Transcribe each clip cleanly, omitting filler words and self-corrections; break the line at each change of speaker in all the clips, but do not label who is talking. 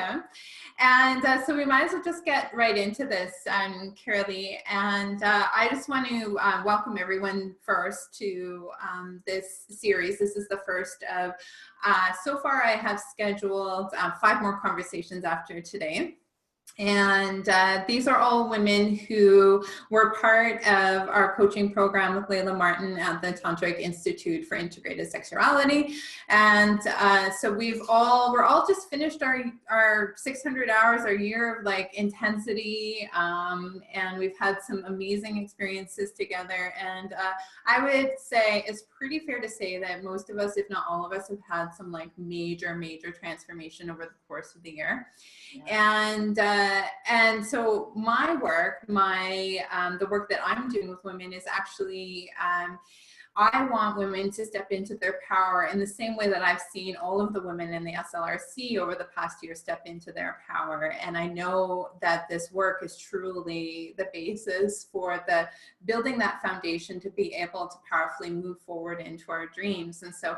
welcome. And so we might as well just get right into this, Caralee. And I just want to welcome everyone first to this series. This is the first of, so far I have scheduled 5 more conversations after today. And these are all women who were part of our coaching program with Layla Martin at the Tantric Institute for Integrated Sexuality. And so we're all just finished our 600 hours, our year of like intensity. And we've had some amazing experiences together. And I would say it's pretty fair to say that most of us, if not all of us, have had some like major transformation over the course of the year. Yeah. And so my work, the work that I'm doing with women is actually, I want women to step into their power in the same way that I've seen all of the women in the SLRC over the past year step into their power. And I know that this work is truly the basis for building that foundation to be able to powerfully move forward into our dreams. And so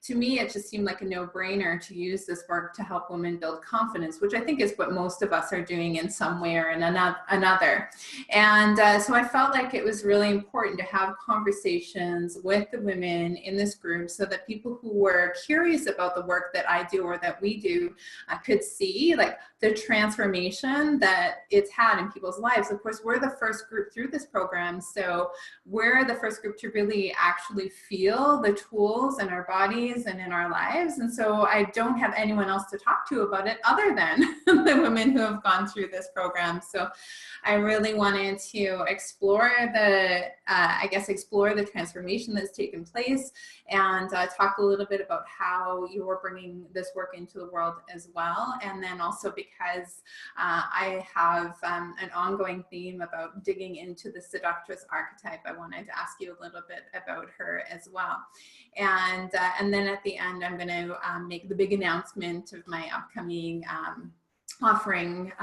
to me, it just seemed like a no-brainer to use this work to help women build confidence, which I think is what most of us are doing in some way or in another. And so I felt like it was really important to have conversations with the women in this group so that people who were curious about the work that I do or that we do could see like the transformation that it's had in people's lives. Of course, we're the first group through this program, so we're the first group to really actually feel the tools in our bodies and in our lives. And so I don't have anyone else to talk to about it other than the women who have gone through this program. So I really wanted to explore the transformation that's taken place and talk a little bit about how you're bringing this work into the world as well. And then also because I have an ongoing theme about digging into the seductress archetype, I wanted to ask you a little bit about her as well. And then at the end, I'm going to make the big announcement of my upcoming offering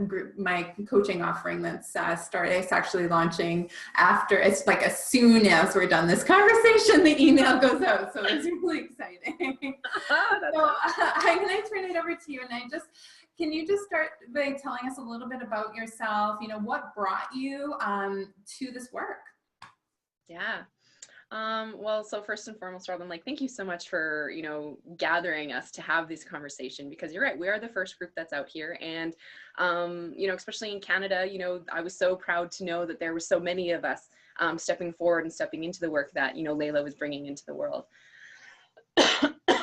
group, my coaching offering that's started. It's actually launching after, it's like as soon as we're done this conversation, the email goes out. So it's really exciting. So I'm going to turn it over to you. And can you just start by telling us a little bit about yourself? You know, what brought you to this work?
Yeah. Well, so first and foremost, Robin, like, thank you so much for, gathering us to have this conversation, because you're right. We are the first group that's out here. And, especially in Canada, I was so proud to know that there were so many of us stepping forward and stepping into the work that, Layla was bringing into the world.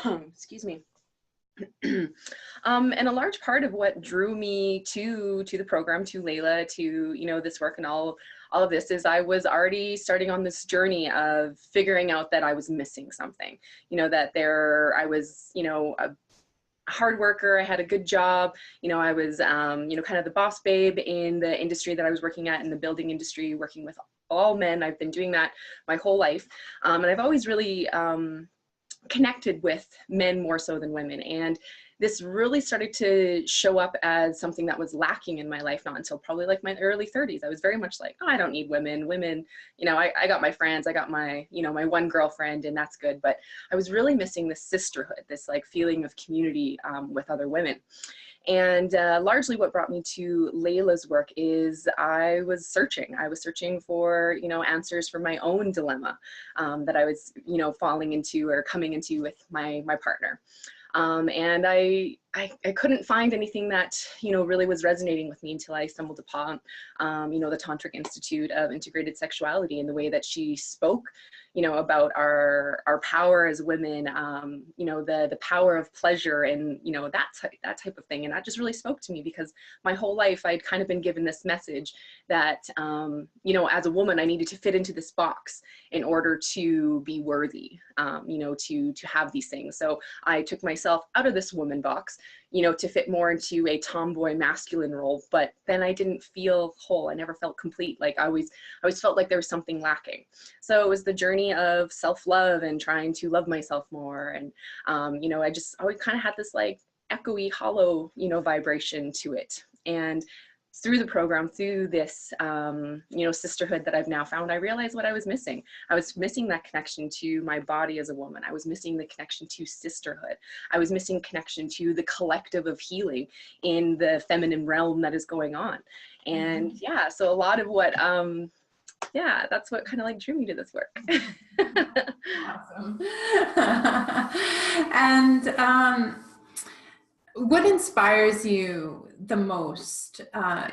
Excuse me. And a large part of what drew me to the program, to Layla, to, this work and all of this is I was already starting on this journey of figuring out that I was missing something, that I was, a hard worker. I had a good job. I was, kind of the boss babe in the industry that I was working at, in the building industry, working with all men. I've been doing that my whole life. And I've always really, connected with men more so than women. And this really started to show up as something that was lacking in my life, not until probably like my early 30s. I was very much like, oh, I don't need women. I got my friends, I got my, my one girlfriend, and that's good. But I was really missing this sisterhood, this like feeling of community with other women. And largely what brought me to Layla's work is I was searching for, answers for my own dilemma that I was, falling into or coming into with my partner. And I couldn't find anything that, really was resonating with me until I stumbled upon, the Tantric Institute of Integrated Sexuality, and the way that she spoke, about our power as women, the power of pleasure and, that type of thing. And that just really spoke to me, because my whole life I'd kind of been given this message that, as a woman, I needed to fit into this box in order to be worthy, to have these things. So I took myself out of this woman box, to fit more into a tomboy masculine role. But then I didn't feel whole. I never felt complete. Like I always felt like there was something lacking. So it was the journey of self-love and trying to love myself more. And, I always kind of had this like echoey, hollow, vibration to it. And through the program, through this, you know, sisterhood that I've now found, I realized what I was missing. I was missing that connection to my body as a woman. I was missing the connection to sisterhood. I was missing connection to the collective of healing in the feminine realm that is going on. And yeah, so a lot of what, yeah, that's what kind of like drew me to this work.
Awesome. And what inspires you the most,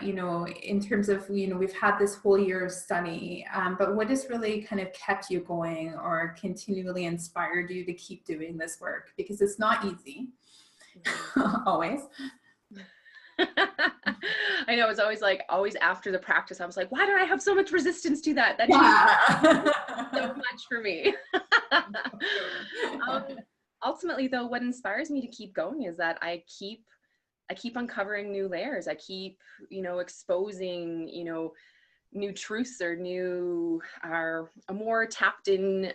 you know, in terms of, you know, we've had this whole year of study, but what has really kind of kept you going or continually inspired you to keep doing this work? Because it's not easy, always.
I know, it's always like, always after the practice, I was like, why do I have so much resistance to that? That so much for me. Ultimately though, what inspires me to keep going is that I keep uncovering new layers. I keep, you know, exposing, you know, new truths or a more tapped in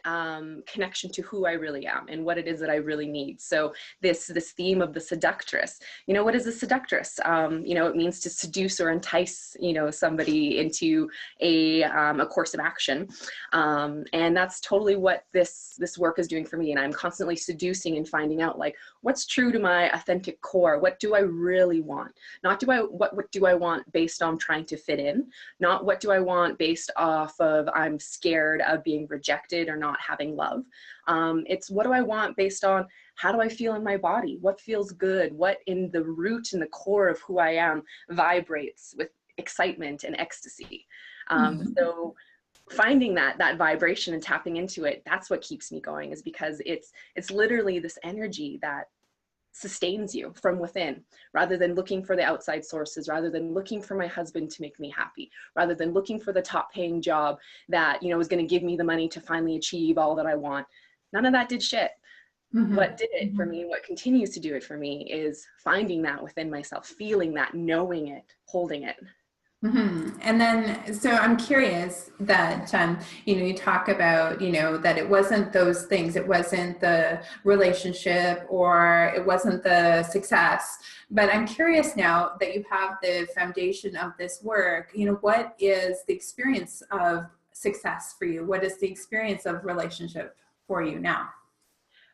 connection to who I really am and what it is that I really need. So this theme of the seductress, you know, what is a seductress? You know, it means to seduce or entice, you know, somebody into a course of action. And that's totally what this work is doing for me. And I'm constantly seducing and finding out like, what's true to my authentic core? What do I really want? Not what do I want based on trying to fit in? Not what do I want based off of I'm scared of being rejected or not having love. It's what do I want based on how do I feel in my body? What feels good? What in the root and the core of who I am vibrates with excitement and ecstasy? So finding that vibration and tapping into it, that's what keeps me going, is because it's literally this energy that sustains you from within, rather than looking for the outside sources, rather than looking for my husband to make me happy, rather than looking for the top paying job that, you know, is going to give me the money to finally achieve all that I want. None of that did shit. What did it for me, what continues to do it for me, is finding that within myself, feeling that, knowing it, holding it.
And then, so I'm curious that, you know, you talk about, you know, that it wasn't those things, it wasn't the relationship or it wasn't the success, but I'm curious now that you have the foundation of this work, you know, what is the experience of success for you? What is the experience of relationship for you now?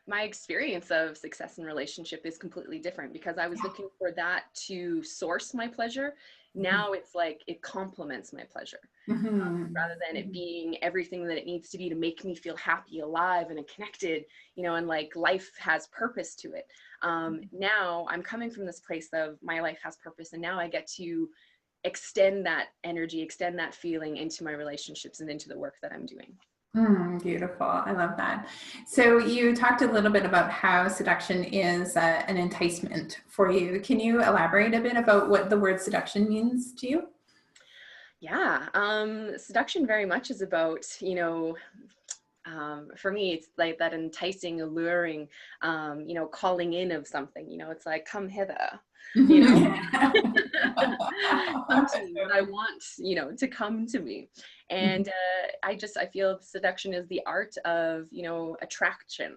My experience of success in relationship is completely different, because I was looking for that to source my pleasure. Now it's like it complements my pleasure, rather than it being everything that it needs to be to make me feel happy, alive, and connected, you know, and like life has purpose to it. Now I'm coming from this place of my life has purpose, and now I get to extend that energy, extend that feeling into my relationships and into the work that I'm doing.
Beautiful. I love that. So you talked a little bit about how seduction is an enticement for you. Can you elaborate a bit about what the word seduction means to you?
Yeah, seduction very much is about, you know, for me, it's like that enticing, alluring, you know, calling in of something, you know, it's like, come hither, you know, come to me, what I want, you know, to come to me. And I feel seduction is the art of, you know, attracting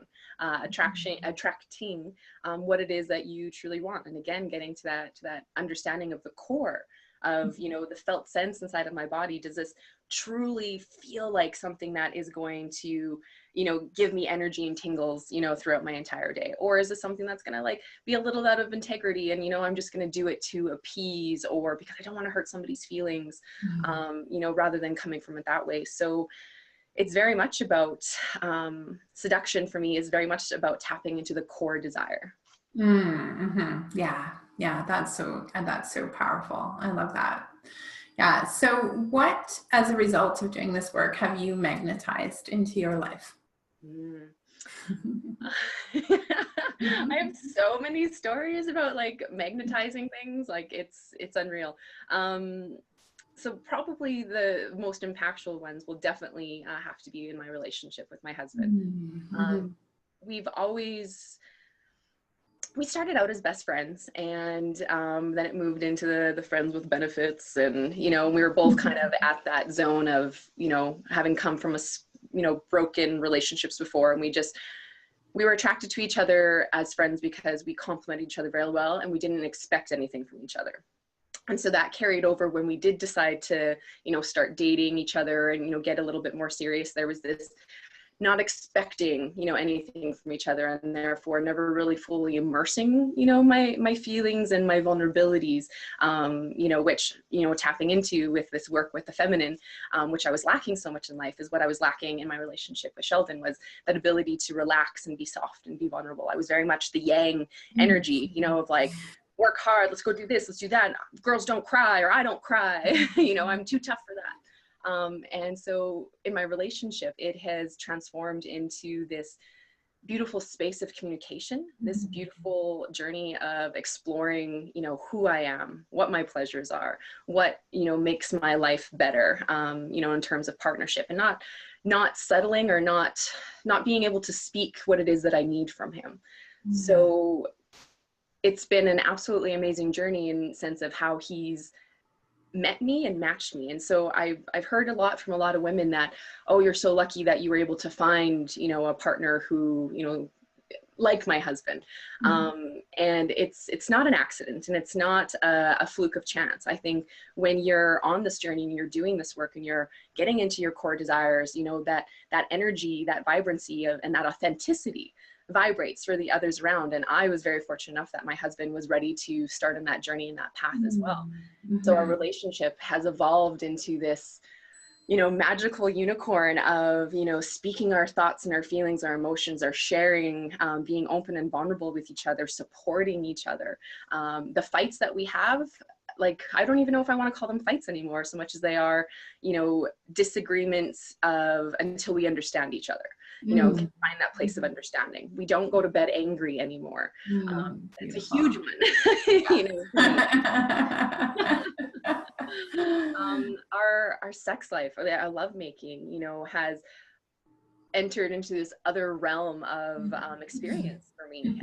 what it is that you truly want. And again, getting to that understanding of the core of, you know, the felt sense inside of my body. Does this truly feel like something that is going to, you know, give me energy and tingles, you know, throughout my entire day? Or is this something that's going to like be a little out of integrity and, you know, I'm just going to do it to appease or because I don't want to hurt somebody's feelings, you know, rather than coming from it that way. So it's very much about, seduction for me is very much about tapping into the core desire.
Yeah, that's so powerful. I love that. Yeah. So what, as a result of doing this work, have you magnetized into your life?
I have so many stories about like magnetizing things. Like it's unreal. So probably the most impactful ones will definitely have to be in my relationship with my husband. We started out as best friends, and then it moved into the friends with benefits, and you know, we were both kind of at that zone of, you know, having come from broken relationships before, and we were attracted to each other as friends because we complemented each other very well, and we didn't expect anything from each other. And so that carried over when we did decide to, start dating each other and, get a little bit more serious. There was this not expecting, anything from each other, and therefore never really fully immersing, my feelings and my vulnerabilities, which, tapping into with this work with the feminine, which I was lacking so much in life, is what I was lacking in my relationship with Sheldon, was that ability to relax and be soft and be vulnerable. I was very much the yang energy, of like, work hard, let's go do this, let's do that. Girls don't cry, or I don't cry. I'm too tough for that. And so in my relationship, it has transformed into this beautiful space of communication, this beautiful journey of exploring, who I am, what my pleasures are, what, makes my life better, in terms of partnership, and not settling or not being able to speak what it is that I need from him. So it's been an absolutely amazing journey in the sense of how he's met me and matched me. And so I've heard a lot from a lot of women that, oh, you're so lucky that you were able to find, a partner who, like my husband. And it's not an accident, and it's not a fluke of chance. I think when you're on this journey and you're doing this work and you're getting into your core desires, that energy, that vibrancy and that authenticity vibrates for the others around. And I was very fortunate enough that my husband was ready to start on that journey and that path as well. So our relationship has evolved into this, magical unicorn of, speaking our thoughts and our feelings, our emotions, our sharing, being open and vulnerable with each other, supporting each other. The fights that we have, like, I don't even know if I want to call them fights anymore, so much as they are, disagreements of until we understand each other. Can find that place of understanding. We don't go to bed angry anymore. It's a huge one. Our sex life, or our lovemaking, has entered into this other realm of experience for me.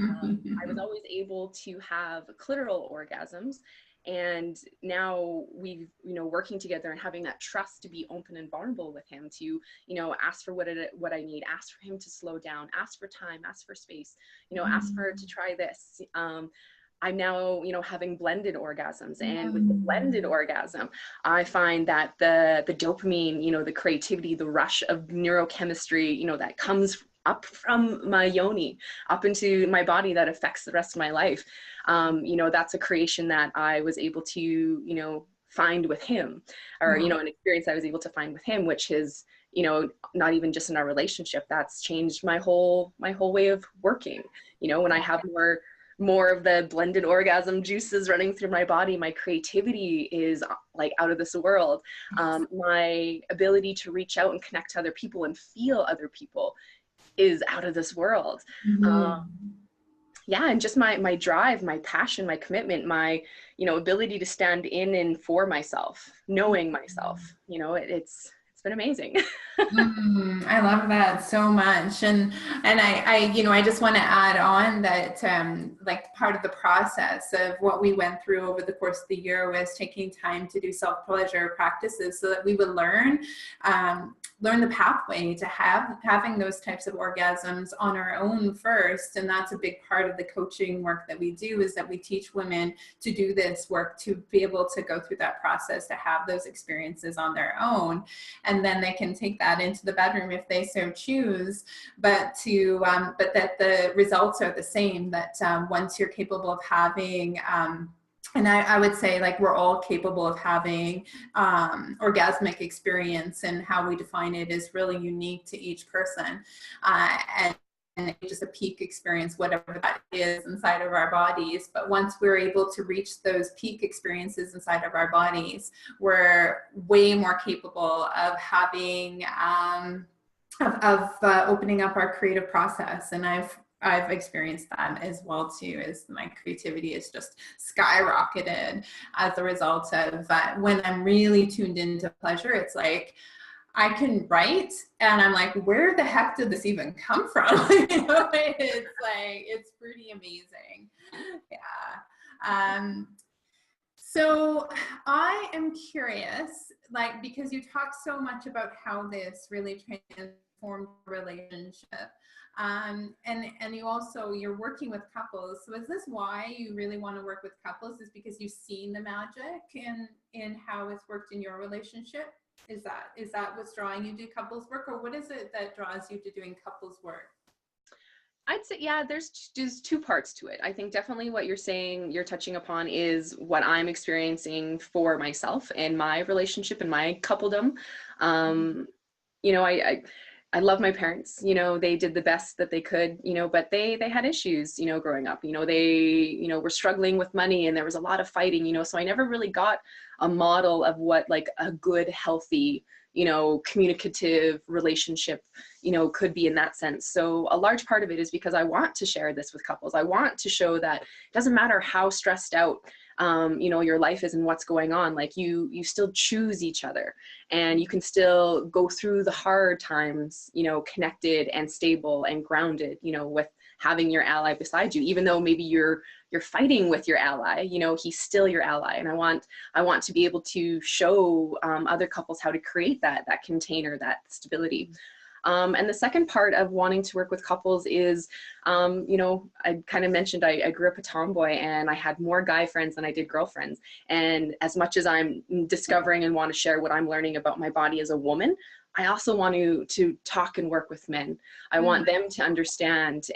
I was always able to have clitoral orgasms. And now we've, working together and having that trust to be open and vulnerable with him, to, ask for what I need, ask for him to slow down, ask for time, ask for space, ask for to try this. I'm now, having blended orgasms, and with the blended orgasm, I find that the dopamine, the creativity, the rush of neurochemistry, that comes up from my yoni, up into my body, that affects the rest of my life. That's a creation that I was able to, find with him, or, an experience I was able to find with him, which is, not even just in our relationship, that's changed my whole way of working. When I have more of the blended orgasm juices running through my body, my creativity is like out of this world. My ability to reach out and connect to other people and feel other people is out of this world. And just my drive, my passion, my commitment, my, ability to stand in and for myself, knowing myself, it's been amazing.
I love that so much. And I just want to add on that, like, part of the process of what we went through over the course of the year was taking time to do self-pleasure practices so that we would learn the pathway to having those types of orgasms on our own first. And that's a big part of the coaching work that we do, is that we teach women to do this work, to be able to go through that process, to have those experiences on their own. And then they can take that into the bedroom if they so choose, but that the results are the same, that once you're capable of having, and I would say, like, we're all capable of having orgasmic experience, and how we define it is really unique to each person. And just a peak experience, whatever that is, inside of our bodies. But once we're able to reach those peak experiences inside of our bodies, we're way more capable of having, opening up our creative process. And I've experienced that as well too, as my creativity is just skyrocketed as a result of when I'm really tuned into pleasure. It's like, I can write and I'm like, where the heck did this even come from? It's like, it's pretty amazing. Yeah. So I am curious, like, because you talk so much about how this really transformed formed a relationship. And you're working with couples. So is this why you really want to work with couples, is because you've seen the magic in how it's worked in your relationship? Is that what's drawing you to couples work, or what is it that draws you to doing couples work?
I'd say, yeah, there's two parts to it. I think definitely what you're saying, you're touching upon, is what I'm experiencing for myself and my relationship and my coupledom. You know, I love my parents. You know, they did the best that they could, you know, but they had issues, you know, growing up. You know, they, you know, were struggling with money, and there was a lot of fighting, you know, so I never really got a model of what like a good, healthy, you know, communicative relationship, you know, could be in that sense. So a large part of it is because I want to share this with couples. I want to show that it doesn't matter how stressed out, you know, your life is and what's going on, like you still choose each other, and you can still go through the hard times, you know, connected and stable and grounded, you know, with having your ally beside you, even though maybe you're fighting with your ally, you know, he's still your ally. And I want to be able to show other couples how to create that container, that stability. And the second part of wanting to work with couples is, you know, I kind of mentioned I grew up a tomboy, and I had more guy friends than I did girlfriends. And as much as I'm discovering and want to share what I'm learning about my body as a woman, I also want to talk and work with men. I want them to understand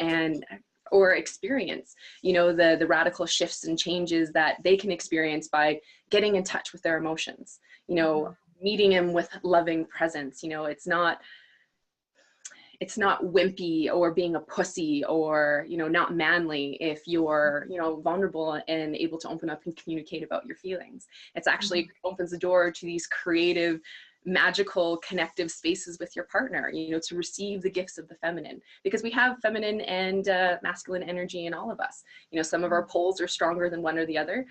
or experience, you know, the radical shifts and changes that they can experience by getting in touch with their emotions, you know, meeting him with loving presence. You know, it's not wimpy or being a pussy or, you know, not manly if you're, you know, vulnerable and able to open up and communicate about your feelings. It's actually opens the door to these creative, magical, connective spaces with your partner, you know, to receive the gifts of the feminine, because we have feminine and masculine energy in all of us. You know, some of our poles are stronger than one or the other.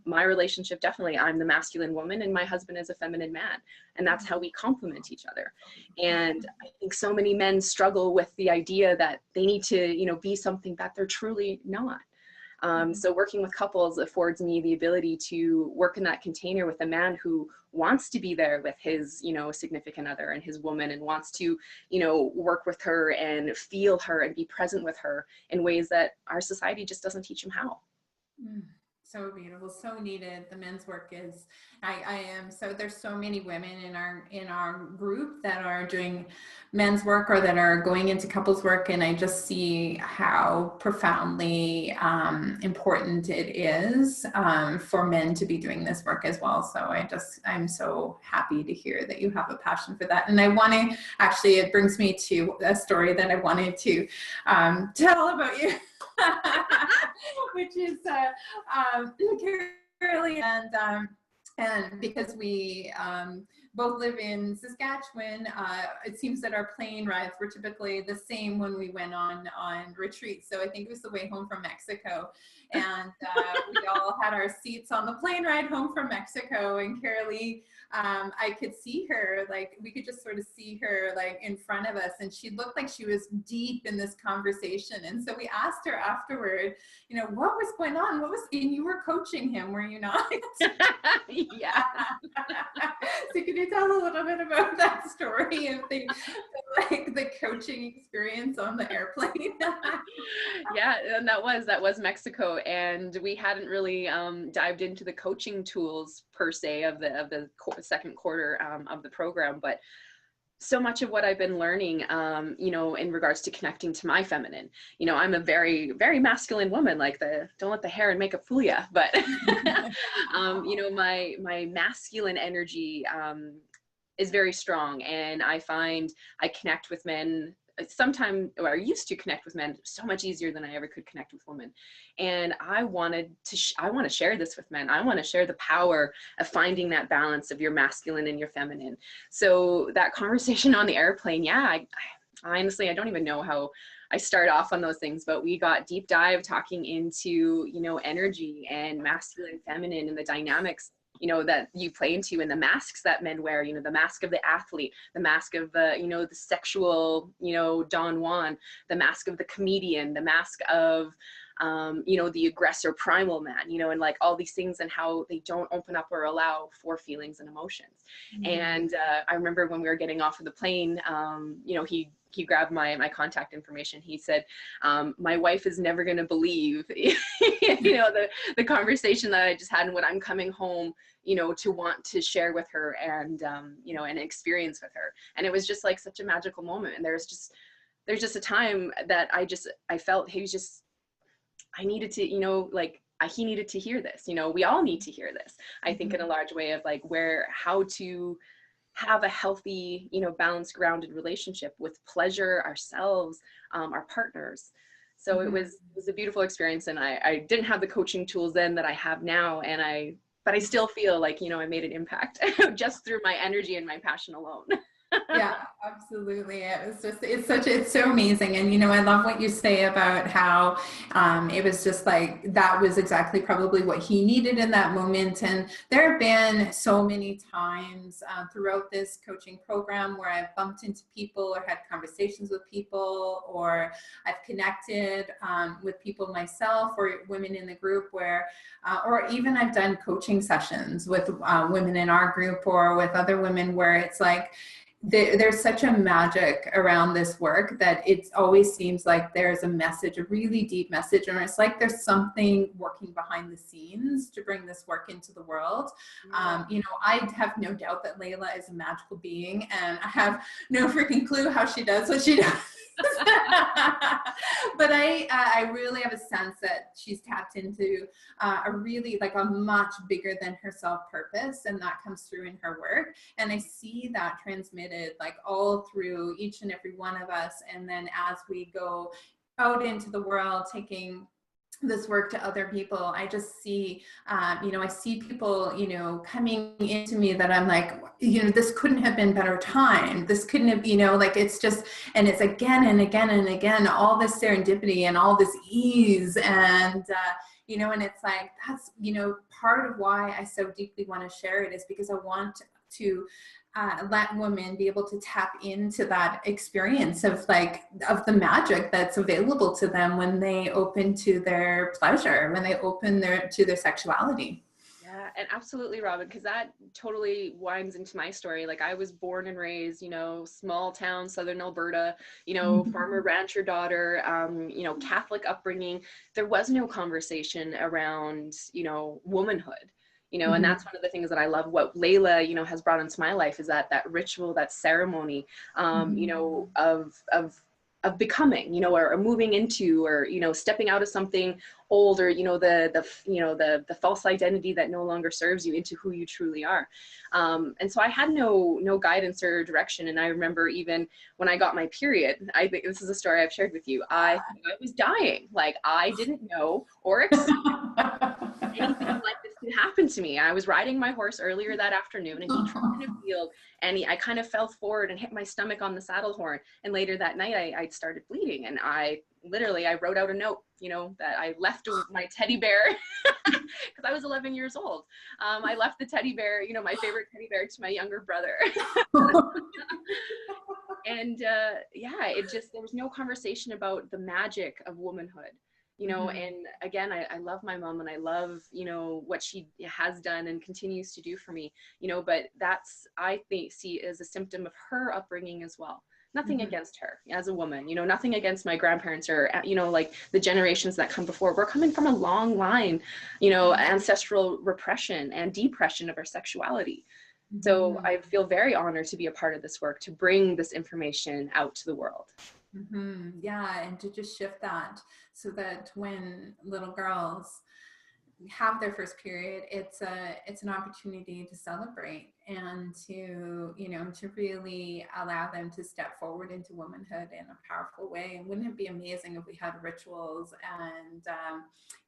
My relationship, definitely, I'm the masculine woman and my husband is a feminine man, and that's how we complement each other. And I think so many men struggle with the idea that they need to, you know, be something that they're truly not. So working with couples affords me the ability to work in that container with a man who wants to be there with his, you know, significant other and his woman, and wants to, you know, work with her and feel her and be present with her in ways that our society just doesn't teach him how.
So beautiful, so needed. The men's work is, I am, so there's so many women in our group that are doing men's work or that are going into couples work, and I just see how profoundly important it is for men to be doing this work as well. So I'm so happy to hear that you have a passion for that. And I want to, actually, it brings me to a story that I wanted to tell about you. Which is Caralee, and because we both live in Saskatchewan, it seems that our plane rides were typically the same when we went on retreat. So I think it was the way home from Mexico, and we all had our seats on the plane ride home from Mexico, and Caralee, I could see her, like we could just sort of see her like in front of us, and she looked like she was deep in this conversation. And so we asked her afterward, you know, what was going on? And you were coaching him, were you not?
Yeah.
So could you tell a little bit about that story of the coaching experience on the airplane?
Yeah, and that was Mexico, and we hadn't really dived into the coaching tools per se of the second quarter of the program, but so much of what I've been learning, you know, in regards to connecting to my feminine, you know, I'm a very, very masculine woman, like don't let the hair and makeup fool ya, but, you know, my masculine energy is very strong, and I find I connect with men sometimes, or I used to connect with men so much easier than I ever could connect with women. And I want to share this with men. I want to share the power of finding that balance of your masculine and your feminine. So that conversation on the airplane, yeah, I honestly, I don't even know how I start off on those things, but we got deep dive talking into, you know, energy and masculine, feminine, and the dynamics, you know, that you play into, and the masks that men wear, you know, the mask of the athlete, the mask of the, you know, the sexual, you know, Don Juan, the mask of the comedian, the mask of, you know, the aggressor primal man, you know, and like all these things and how they don't open up or allow for feelings and emotions. And I remember when we were getting off of the plane, you know, he grabbed my contact information. He said, my wife is never going to believe, you know, the conversation that I just had and what I'm coming home, you know, to want to share with her and, you know, an experience with her. And it was just like such a magical moment. And there's just a time that I felt he was just, I needed to, you know, like he needed to hear this, you know, we all need to hear this. I think in a large way of like how to have a healthy, you know, balanced, grounded relationship with pleasure, ourselves, our partners. So it was a beautiful experience. And I didn't have the coaching tools then that I have now. But I still feel like, you know, I made an impact just through my energy and my passion alone.
Yeah, absolutely. It's so amazing. And, you know, I love what you say about how it was just like, that was exactly probably what he needed in that moment. And there have been so many times throughout this coaching program where I've bumped into people or had conversations with people, or I've connected with people myself or women in the group where, or even I've done coaching sessions with women in our group or with other women where it's like, there's such a magic around this work that it always seems like there's a message, a really deep message, and it's like there's something working behind the scenes to bring this work into the world. You know, I have no doubt that Layla is a magical being, and I have no freaking clue how she does what she does. But I really have a sense that she's tapped into a really like a much bigger than herself purpose, and that comes through in her work. And I see that transmitted like all through each and every one of us. And then as we go out into the world, taking this work to other people, I just see, you know, I see people, you know, coming into me that I'm like, you know, this couldn't have been better time. This couldn't have, you know, like it's just, and it's again and again and again, all this serendipity and all this ease. And, you know, and it's like, that's, you know, part of why I so deeply want to share it is because I want to let women be able to tap into that experience of like, of the magic that's available to them when they open to their pleasure, when they open to their sexuality.
Yeah, and absolutely, Robin, because that totally winds into my story. Like I was born and raised, you know, small town, Southern Alberta, you know, farmer rancher daughter, you know, Catholic upbringing. There was no conversation around, you know, womanhood. You know, and that's one of the things that I love. What Layla, you know, has brought into my life is that ritual, that ceremony, you know, of becoming, you know, or moving into, or, you know, stepping out of something old, or, you know, the false identity that no longer serves you into who you truly are. And so I had no guidance or direction. And I remember even when I got my period, I think this is a story I've shared with you. I was dying. Like I didn't know or expect anything like this could happen to me. I was riding my horse earlier that afternoon, and he tripped in a field, and I kind of fell forward and hit my stomach on the saddle horn. And later that night, I started bleeding, and I wrote out a note, you know, that I left my teddy bear because I was 11 years old. I left the teddy bear, you know, my favorite teddy bear, to my younger brother. And yeah, there was no conversation about the magic of womanhood. You know, and again, I love my mom, and I love, you know, what she has done and continues to do for me, you know, but that's, I see as a symptom of her upbringing as well. Nothing against her as a woman, you know, nothing against my grandparents or, you know, like the generations that come before. We're coming from a long line, you know, ancestral repression and depression of our sexuality. So I feel very honored to be a part of this work, to bring this information out to the world.
Yeah, and to just shift that so that when little girls have their first period, it's an opportunity to celebrate and to, you know, to really allow them to step forward into womanhood in a powerful way. And wouldn't it be amazing if we had rituals and,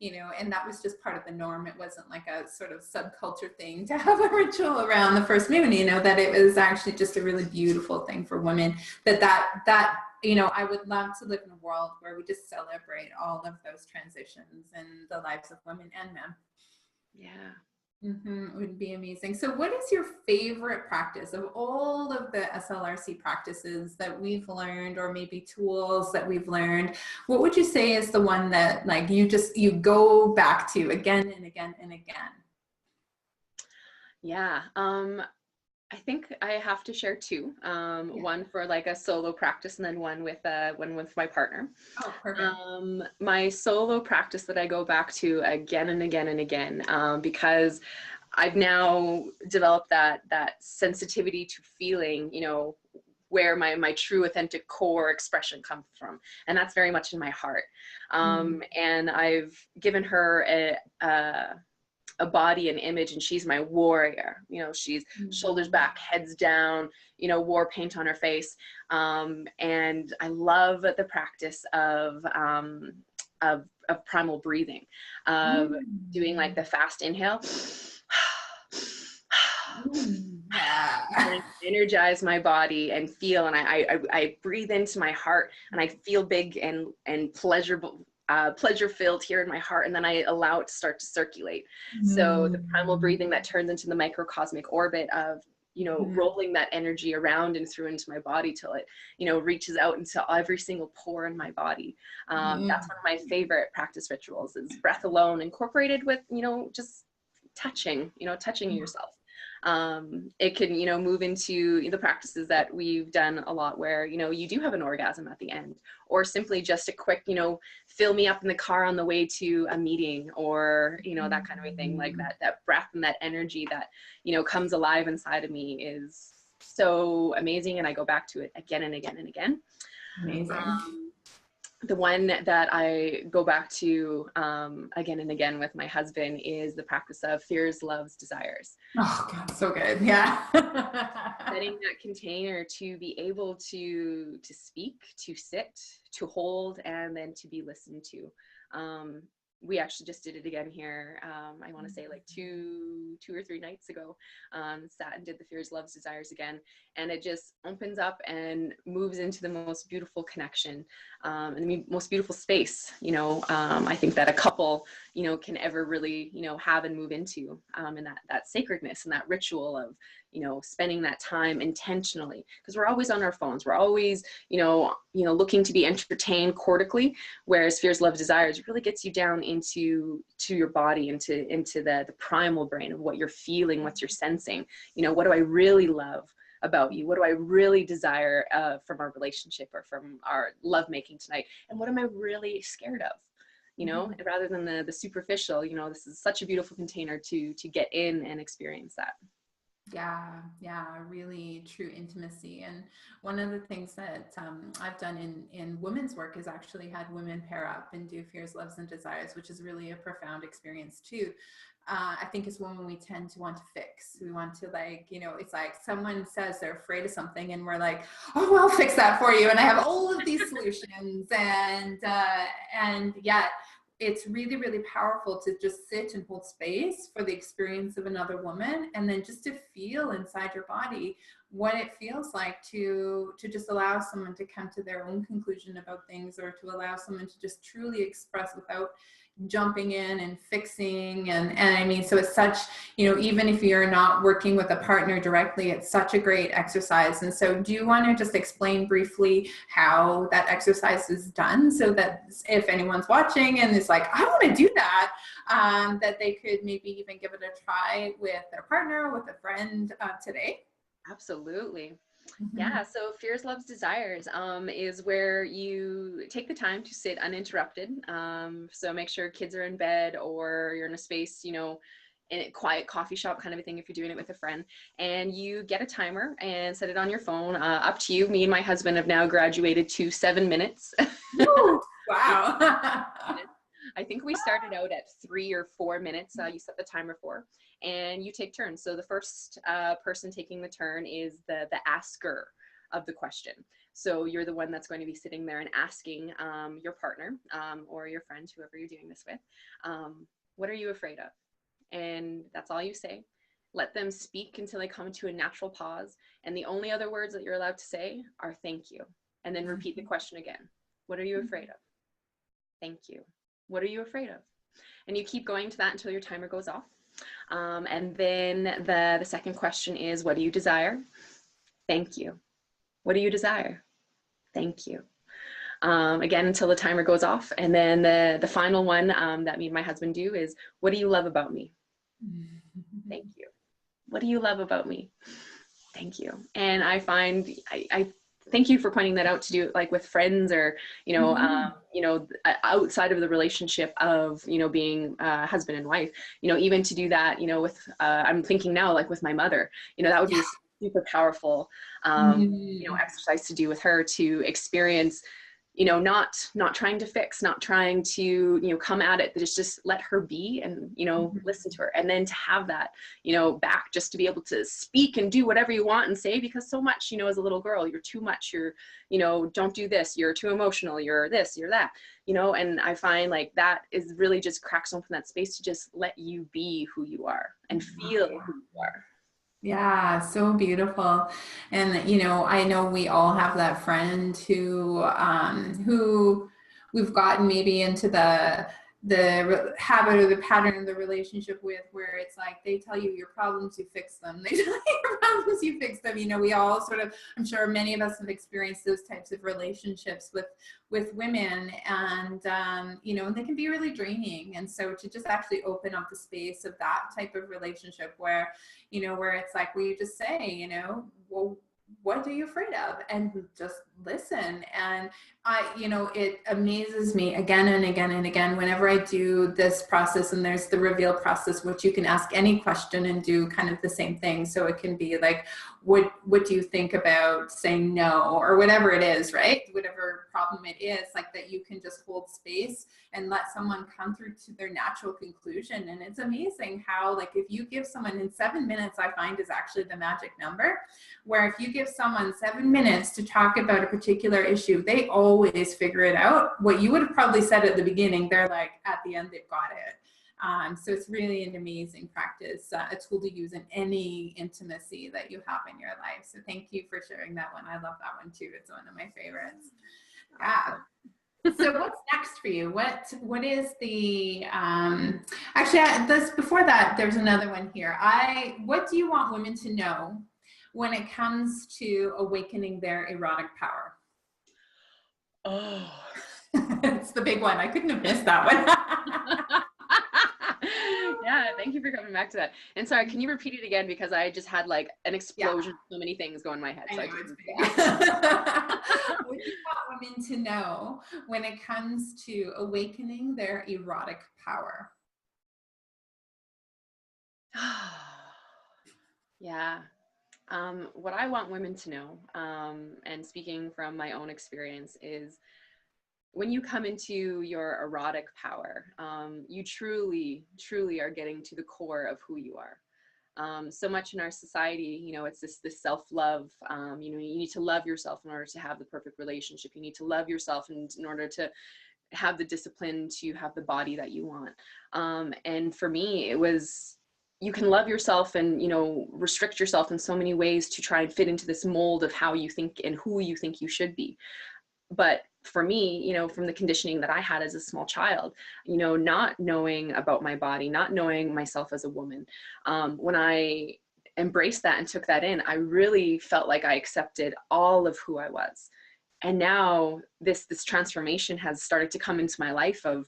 you know, and that was just part of the norm. It wasn't like a sort of subculture thing to have a ritual around the first moon, you know, that it was actually just a really beautiful thing for women, that you know, I would love to live in a world where we just celebrate all of those transitions in the lives of women and men.
Yeah.
It would be amazing. So what is your favorite practice of all of the SLRC practices that we've learned, or maybe tools that we've learned? What would you say is the one that like you go back to again and again and again?
Yeah. I think I have to share two. One for like a solo practice, and then one with my partner.
Oh, perfect.
My solo practice that I go back to again and again and again, because I've now developed that sensitivity to feeling, you know, where my true authentic core expression comes from, and that's very much in my heart. And I've given her a body and image, and she's my warrior. You know, she's shoulders back, heads down, you know, war paint on her face. And I love the practice of primal breathing, of doing like the fast inhale. Energize my body and feel, and I breathe into my heart, and I feel big and pleasurable, pleasure filled here in my heart, and then I allow it to start to circulate. So the primal breathing that turns into the microcosmic orbit of, you know, rolling that energy around and through into my body till it, you know, reaches out into every single pore in my body. That's one of my favorite practice rituals, is breath alone incorporated with, you know, just touching yourself. It can, you know, move into the practices that we've done a lot where, you know, you do have an orgasm at the end, or simply just a quick, you know, fill me up in the car on the way to a meeting, or, you know, that kind of a thing. Like that breath and that energy that, you know, comes alive inside of me is so amazing. And I go back to it again and again and again.
Amazing.
The one that I go back to again and again with my husband is the practice of fears, loves, desires.
Oh God, so good. Yeah.
Setting that container to be able to speak, to sit, to hold, and then to be listened to. We actually just did it again here. I want to say like two or three nights ago, sat and did the fears, loves, desires again. And it just opens up and moves into the most beautiful connection, and the most beautiful space, you know, I think that a couple, you know, can ever really, you know, have and move into, and that sacredness and that ritual of, you know, spending that time intentionally, because we're always on our phones. We're always, you know, looking to be entertained cortically, whereas fears, love, desires really gets you down into your body, into the primal brain of what you're feeling, what you're sensing. You know, what do I really love about you? What do I really desire from our relationship or from our lovemaking tonight? And what am I really scared of? You know, rather than the superficial, you know, this is such a beautiful container to get in and experience that.
Yeah, really true intimacy. And one of the things that I've done in women's work is actually had women pair up and do fears, loves, and desires, which is really a profound experience too. I think as women, we tend to want to fix. We want to, like, you know, it's like someone says they're afraid of something and we're like, oh, I'll fix that for you. And I have all of these solutions, and yet it's really, really powerful to just sit and hold space for the experience of another woman, and then just to feel inside your body what it feels like to just allow someone to come to their own conclusion about things, or to allow someone to just truly express without jumping in and fixing. And I mean, so it's such, you know, even if you're not working with a partner directly, it's such a great exercise. And so do you want to just explain briefly how that exercise is done, so that if anyone's watching and is like, I want to do that, that they could maybe even give it a try with their partner, with a friend today?
Absolutely. Yeah, so fears, loves, desires is where you take the time to sit uninterrupted. So make sure kids are in bed, or you're in a space, you know, in a quiet coffee shop kind of a thing if you're doing it with a friend, and you get a timer and set it on your phone. Up to you. Me and my husband have now graduated to 7 minutes.
Woo! Wow.
I think we started out at 3 or 4 minutes. You set the timer for, and you take turns. So the first person taking the turn is the asker of the question. So you're the one that's going to be sitting there and asking your partner or your friend, whoever you're doing this with, what are you afraid of? And that's all you say. Let them speak until they come to a natural pause. And the only other words that you're allowed to say are thank you. And then repeat the question again. What are you afraid of? Thank you. What are you afraid of? And you keep going to that until your timer goes off. And then the second question is, what do you desire? Thank you. What do you desire? Thank you. Again, until the timer goes off. And then the final one that me and my husband do is, what do you love about me? Thank you. What do you love about me? Thank you. And I find, I thank you for pointing that out, to do it like with friends, or, outside of the relationship of, being husband and wife, even to do that, with, I'm thinking now, like with my mother, that would be super powerful, exercise to do with her, to experience, not trying to fix, not trying to, come at it, but just let her be, and, listen to her. And then to have that, back, just to be able to speak and do whatever you want and say, because so much, as a little girl, you're too much, you're, don't do this, you're too emotional, you're this, you're that, and I find like that is really just cracks open that space to just let you be who you are and feel who you are.
Yeah, so beautiful. And I know we all have that friend who we've gotten maybe into the habit or the pattern of the relationship with, where it's like they tell you your problems, you fix them. They tell you your problems, you fix them. We all sort of, I'm sure many of us have experienced those types of relationships with women, and they can be really draining. And so to just actually open up the space of that type of relationship where it's like, will you just say, well, what are you afraid of? And just listen. And it amazes me again and again and again whenever I do this process, and there's the reveal process, which you can ask any question and do kind of the same thing. So it can be like, what do you think about saying no, or whatever it is, right? Whatever problem it is, like that you can just hold space and let someone come through to their natural conclusion. And it's amazing how, like, if you give someone in 7 minutes, I find is actually the magic number, where if you give someone 7 minutes to talk about a particular issue, they always figure it out. What you would have probably said at the beginning, they're like, at the end, they've got it. So it's really an amazing practice, a tool to use in any intimacy that you have in your life. So thank you for sharing that one. I love that one too. It's one of my favorites. Yeah. So what's next for you? What is the, before that, there's another one here. What do you want women to know when it comes to awakening their erotic power?
Oh,
it's the big one. I couldn't have missed that one.
Yeah, thank you for coming back to that. And sorry, can you repeat it again? Because I just had like an explosion of so many things go in my head.
I
So
know, it's big. What do you want women to know when it comes to awakening their erotic power?
Yeah. What I want women to know, and speaking from my own experience, is when you come into your erotic power, you truly, truly are getting to the core of who you are. So much in our society, it's this self-love, you need to love yourself in order to have the perfect relationship. You need to love yourself in order to have the discipline to have the body that you want. And for me, it was, you can love yourself and, restrict yourself in so many ways to try and fit into this mold of how you think and who you think you should be. But for me, from the conditioning that I had as a small child, not knowing about my body, not knowing myself as a woman, when I embraced that and took that in, I really felt like I accepted all of who I was. And now this transformation has started to come into my life of,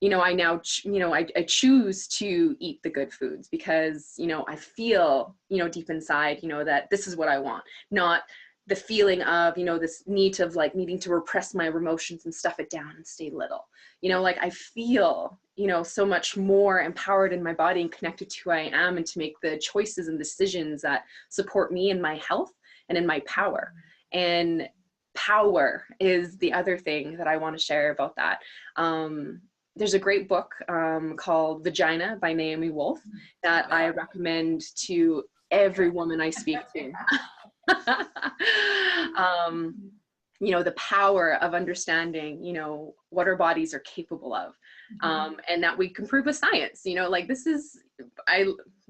I now, I choose to eat the good foods because, I feel, deep inside, that this is what I want, not the feeling of, this need of like needing to repress my emotions and stuff it down and stay little, like I feel, so much more empowered in my body and connected to who I am, and to make the choices and decisions that support me in my health and in my power. And power is the other thing that I want to share about that. There's a great book called Vagina by Naomi Wolf that I recommend to every woman I speak to. The power of understanding, what our bodies are capable of, and that we can prove with science, like this is,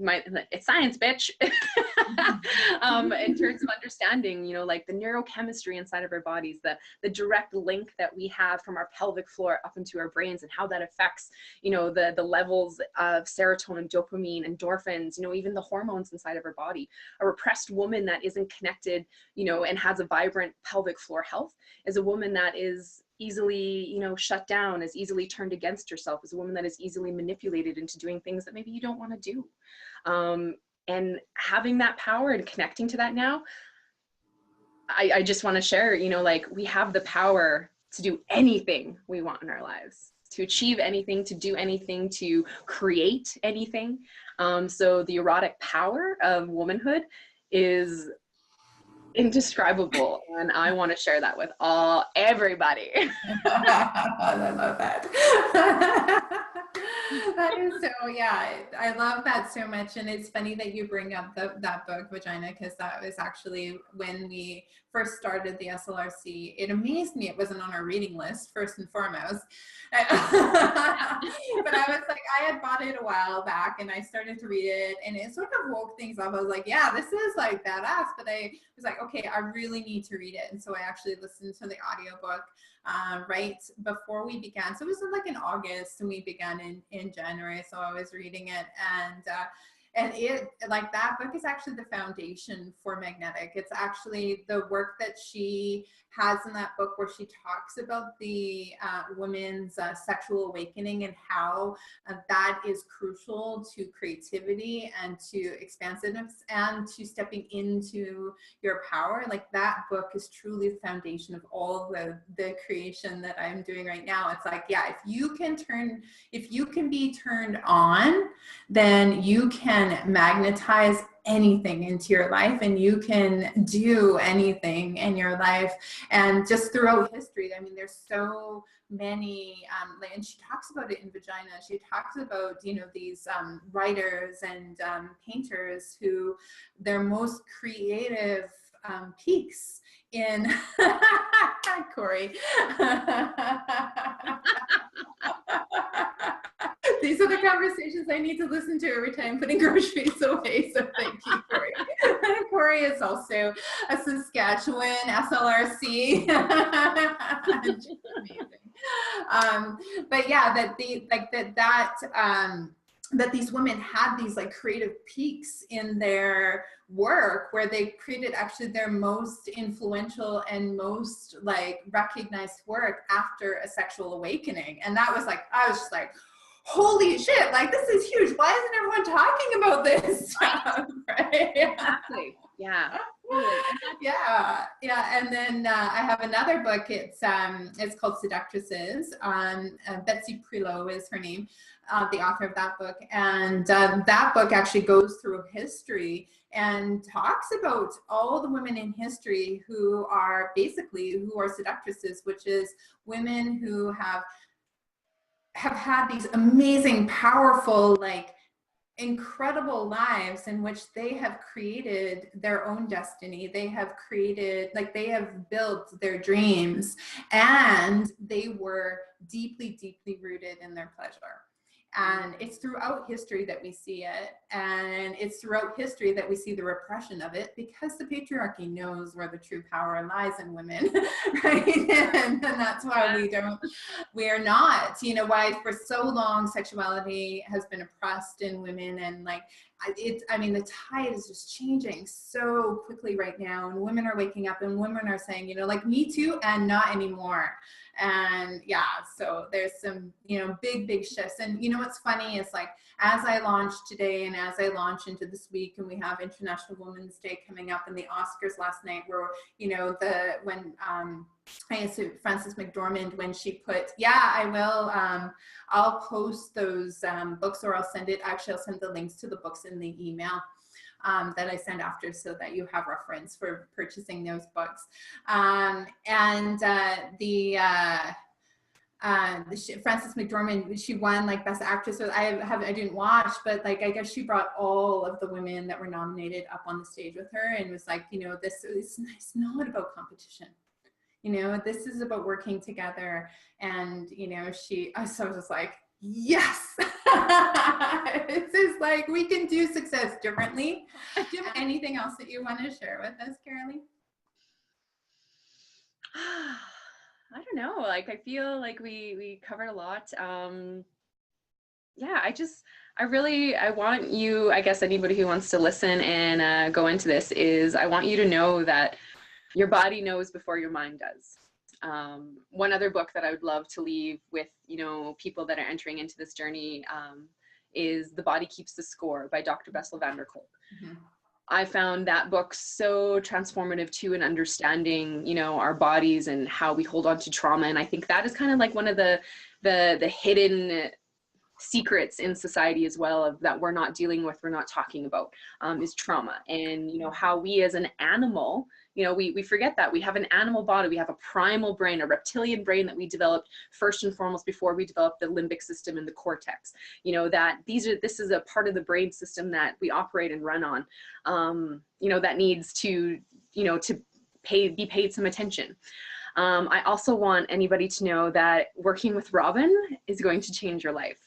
it's science, bitch. In terms of understanding, you know, like the neurochemistry inside of our bodies, the direct link that we have from our pelvic floor up into our brains, and how that affects, you know, the levels of serotonin, dopamine, endorphins, you know, even the hormones inside of our body. A repressed woman that isn't connected, you know, and has a vibrant pelvic floor health is a woman that is easily, you know, shut down, is easily turned against herself, is a woman that is easily manipulated into doing things that maybe you don't want to do. And having that power and connecting to that now, I just want to share, you know, like we have the power to do anything we want in our lives, to achieve anything, to do anything, to create anything. So the erotic power of womanhood is indescribable, and I want to share that with everybody.
I love that. That is so, yeah, I love that so much. And it's funny that you bring up that book, Vagina, because that was actually when we first started the SLRC. It amazed me it wasn't on our reading list, first and foremost. But I was like, I had bought it a while back and I started to read it, and it sort of woke things up. I was like, yeah, this is like badass. But I was like, okay, I really need to read it. And so I actually listened to the audiobook right before we began. So it was like in August, and we began in January. So I was reading it, and it, like, that book is actually the foundation for Magnetic. It's actually the work that she has in that book, where she talks about the women's sexual awakening, and how that is crucial to creativity and to expansiveness and to stepping into your power. Like, that book is truly the foundation of all the creation that I'm doing right now. It's like, yeah, if you can be turned on, then you can magnetize anything into your life, and you can do anything in your life. And just throughout history, I mean, there's so many, and she talks about it in Vagina. She talks about, you know, these writers and painters who their most creative peaks in Corey. These are the conversations I need to listen to every time putting groceries away. So thank you, Corey. Corey is also a Saskatchewan SLRC. Amazing. But yeah, that these women had these like creative peaks in their work, where they created actually their most influential and most like recognized work after a sexual awakening. And that was like, I was just like, holy shit, like, this is huge. Why isn't everyone talking about this stuff? Right?
Exactly. Yeah.
Yeah. And then I have another book. It's called Seductresses. Betsy Prelot is her name, the author of that book. And that book actually goes through history and talks about all the women in history who are seductresses, which is women who have had these amazing, powerful, like, incredible lives in which they have created their own destiny. They have created, like, they have built their dreams, and they were deeply, deeply rooted in their pleasure. And it's throughout history that we see it. And it's throughout history that we see the repression of it, because the patriarchy knows where the true power lies in women, right? And that's why we are not, you know, why for so long sexuality has been oppressed in women. And like, I mean, the tide is just changing so quickly right now, and women are waking up, and women are saying, you know, like, me too, and not anymore. And yeah, so there's some, you know, big shifts. And you know what's funny is, like, as I launch today, and as I launch into this week, and we have International Women's Day coming up, and the Oscars last night were, you know, when Frances McDormand, when she put, I will, I'll post those books, or I'll send the links to the books in the email that I send after, so that you have reference for purchasing those books. Frances McDormand, she won like Best Actress. So I didn't watch, but like, I guess she brought all of the women that were nominated up on the stage with her, and was like, you know, this is not about competition. You know, this is about working together. And, you know, so I was just like, yes. This is like, we can do success differently. Anything else that you want to share with us, Caralee?
I don't know. Like, I feel like we covered a lot. Yeah, I want you, I guess anybody who wants to listen and go into this is, I want you to know that your body knows before your mind does. One other book that I would love to leave with, you know, people that are entering into this journey is The Body Keeps the Score by Dr. Bessel van der Kolk. Mm-hmm. I found that book so transformative too in understanding, you know, our bodies and how we hold on to trauma. And I think that is kind of like one of the hidden secrets in society as well, of that we're not dealing with, we're not talking about, is trauma. And, you know, how we as an animal, you know, we forget that we have an animal body, we have a primal brain, a reptilian brain that we developed first and foremost before we developed the limbic system and the cortex, you know, that this is a part of the brain system that we operate and run on, you know, that needs to, you know, to be paid some attention. I also want anybody to know that working with Robin is going to change your life.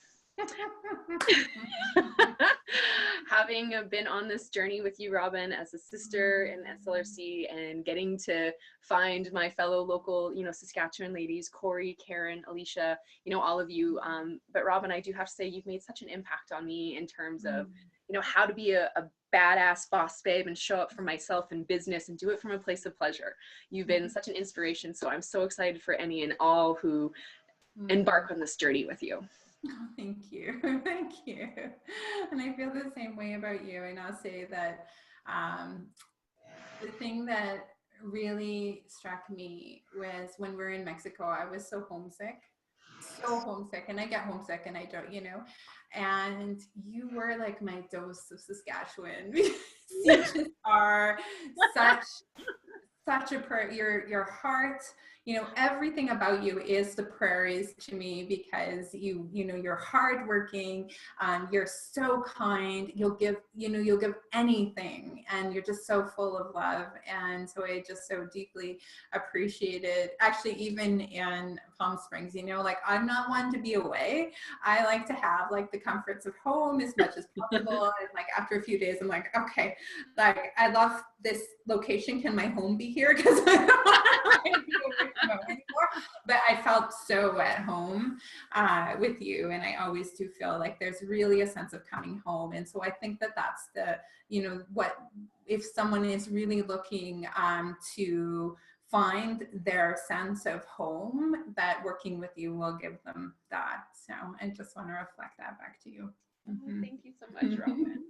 Having been on this journey with you, Robin, as a sister in SLRC, and getting to find my fellow local, you know, Saskatchewan ladies, Corey, Karen, Alicia, you know, all of you. But Robin, I do have to say you've made such an impact on me in terms of, you know, how to be a badass boss babe and show up for myself in business and do it from a place of pleasure. You've been such an inspiration. So I'm so excited for any and all who embark on this journey with you.
Oh, thank you. Thank you. And I feel the same way about you. And I'll say that the thing that really struck me was when we were in Mexico, I was so homesick, and I get homesick and I don't, you know, and you were like my dose of Saskatchewan. You just are such a prayer. Your heart, you know, everything about you is the prairies to me, because you know, you're hardworking, you're so kind, you'll give anything, and you're just so full of love. And so I just so deeply appreciated, actually, even in Palm Springs, you know, like, I'm not one to be away. I like to have like the comforts of home as much as possible. And like after a few days, I'm like, okay, like, I love this location. Can my home be here? Because I don't want to be away from home anymore. But I felt so at home with you, and I always do feel like there's really a sense of coming home. And so I think that that's the, you know, what, if someone is really looking to find their sense of home, that working with you will give them that. So I just want to reflect that back to you.
Thank you so much, Robin.